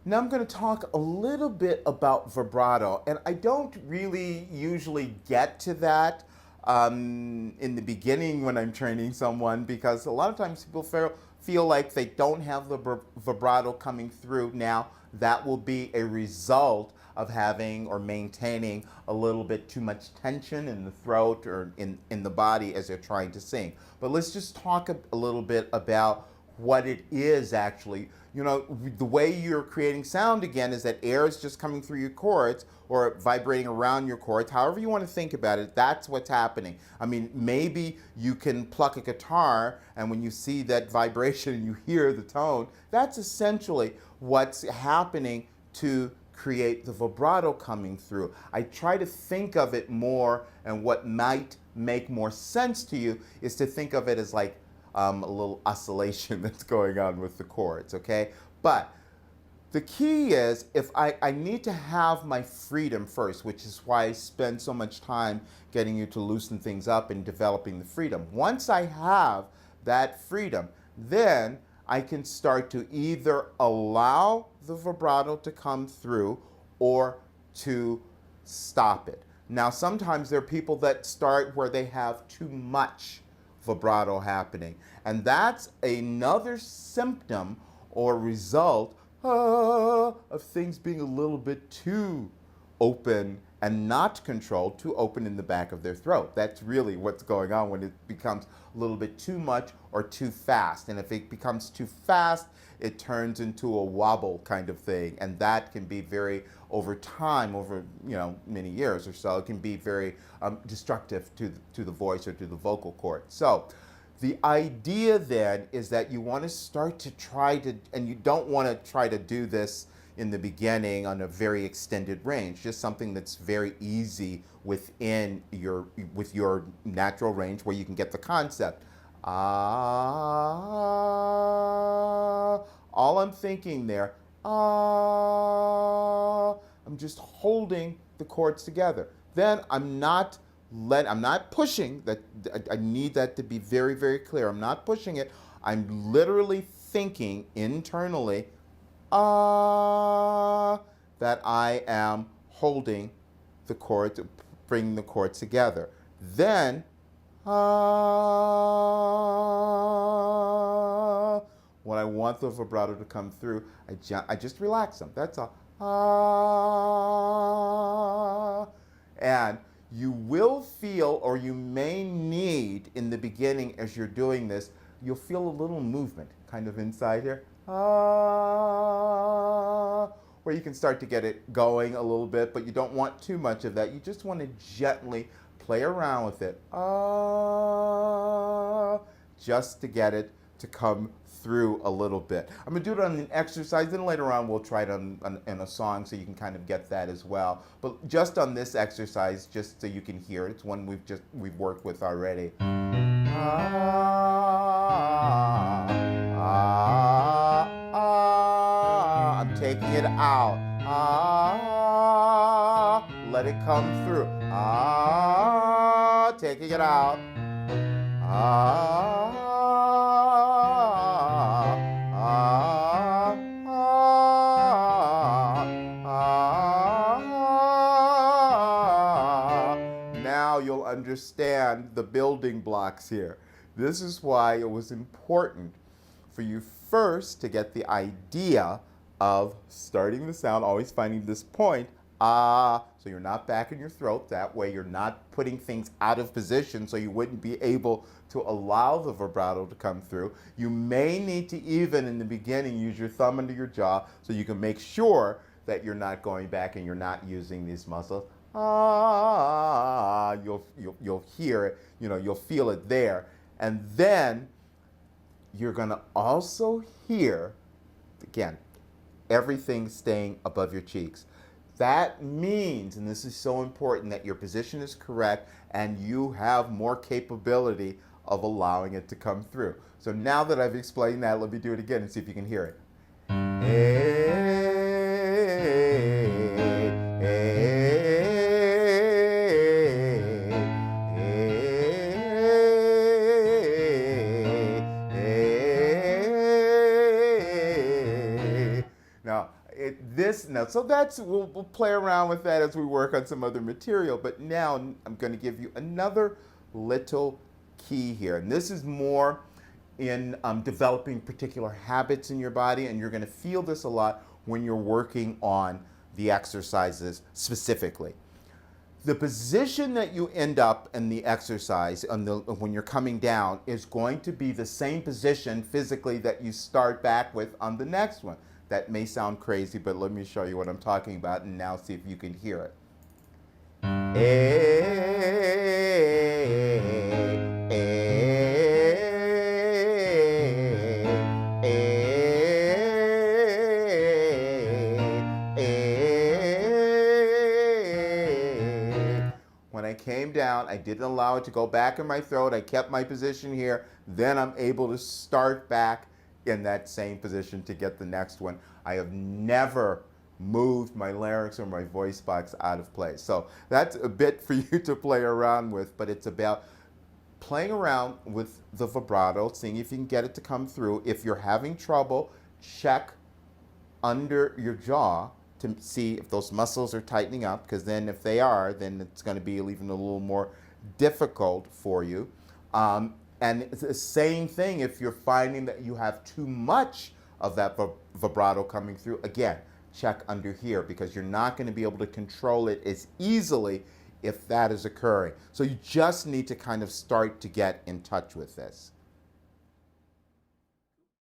Now I'm going to talk a little bit about vibrato, and I don't really usually get to that in the beginning when I'm training someone because a lot of times people feel like they don't have the vibrato coming through. Now that will be a result of having or maintaining a little bit too much tension in the throat or in the body as they're trying to sing. But let's just talk a little bit about what it is actually. You know, the way you're creating sound again is that air is just coming through your cords or vibrating around your cords. However you want to think about it, that's what's happening. I mean, maybe you can pluck a guitar and when you see that vibration and you hear the tone, that's essentially what's happening to create the vibrato coming through. I try to think of it more, and what might make more sense to you is to think of it as like a little oscillation that's going on with the chords, okay? But the key is if I need to have my freedom first, which is why I spend so much time getting you to loosen things up and developing the freedom. Once I have that freedom, then I can start to either allow the vibrato to come through or to stop it. Now, sometimes there are people that start where they have too much vibrato happening. And that's another symptom or result of things being a little bit too open and not controlled, too open in the back of their throat. That's really what's going on when it becomes a little bit too much or too fast. And if it becomes too fast, it turns into a wobble kind of thing. And that can be very, over time, over many years or so, it can be very destructive to the voice or to the vocal cord. So the idea then is that you want to start to try to, and you don't want to try to do this in the beginning on a very extended range, just something that's very easy within with your natural range where you can get the concept. Ah, all I'm thinking there, ah, I'm just holding the chords together. Then I'm not pushing that. I need that to be very, very clear. I'm not pushing it. I'm literally thinking internally, that I am holding the chords, bringing the chords together. Then, when I want the vibrato to come through, I just relax them. That's all. And you will feel, or you may need in the beginning as you're doing this, you'll feel a little movement kind of inside here. Where you can start to get it going a little bit, but you don't want too much of that. You just want to gently play around with it. Just to get it to come through a little bit. I'm going to do it on an exercise, then later on we'll try it in a song so you can kind of get that as well. But just on this exercise, just so you can hear it, it's one we've worked with already. I'm taking it out. Let it come through. Taking it out. Now you'll understand the building blocks here. This is why it was important for you first to get the idea of starting the sound, always finding this point, so you're not back in your throat. That way you're not putting things out of position so you wouldn't be able to allow the vibrato to come through. You may need to even in the beginning use your thumb under your jaw so you can make sure that you're not going back and you're not using these muscles. You'll hear it, you'll feel it there. And then you're gonna also hear, again, everything staying above your cheeks. That means, and this is so important, that your position is correct and you have more capability of allowing it to come through. So now that I've explained that, let me do it again and see if you can hear it. Now, So we'll play around with that as we work on some other material. But now I'm going to give you another little key here, and this is more in developing particular habits in your body, and you're going to feel this a lot when you're working on the exercises specifically. The position that you end up in the exercise when you're coming down is going to be the same position physically that you start back with on the next one. That may sound crazy, but let me show you what I'm talking about and now see if you can hear it. When I came down, I didn't allow it to go back in my throat. I kept my position here. Then I'm able to start back in that same position to get the next one. I have never moved my larynx or my voice box out of place. So that's a bit for you to play around with, but it's about playing around with the vibrato, seeing if you can get it to come through. If you're having trouble, check under your jaw to see if those muscles are tightening up, because then if they are, then it's going to be even a little more difficult for you. And it's the same thing if you're finding that you have too much of that vibrato coming through. Again, check under here, because you're not going to be able to control it as easily if that is occurring. So you just need to kind of start to get in touch with this.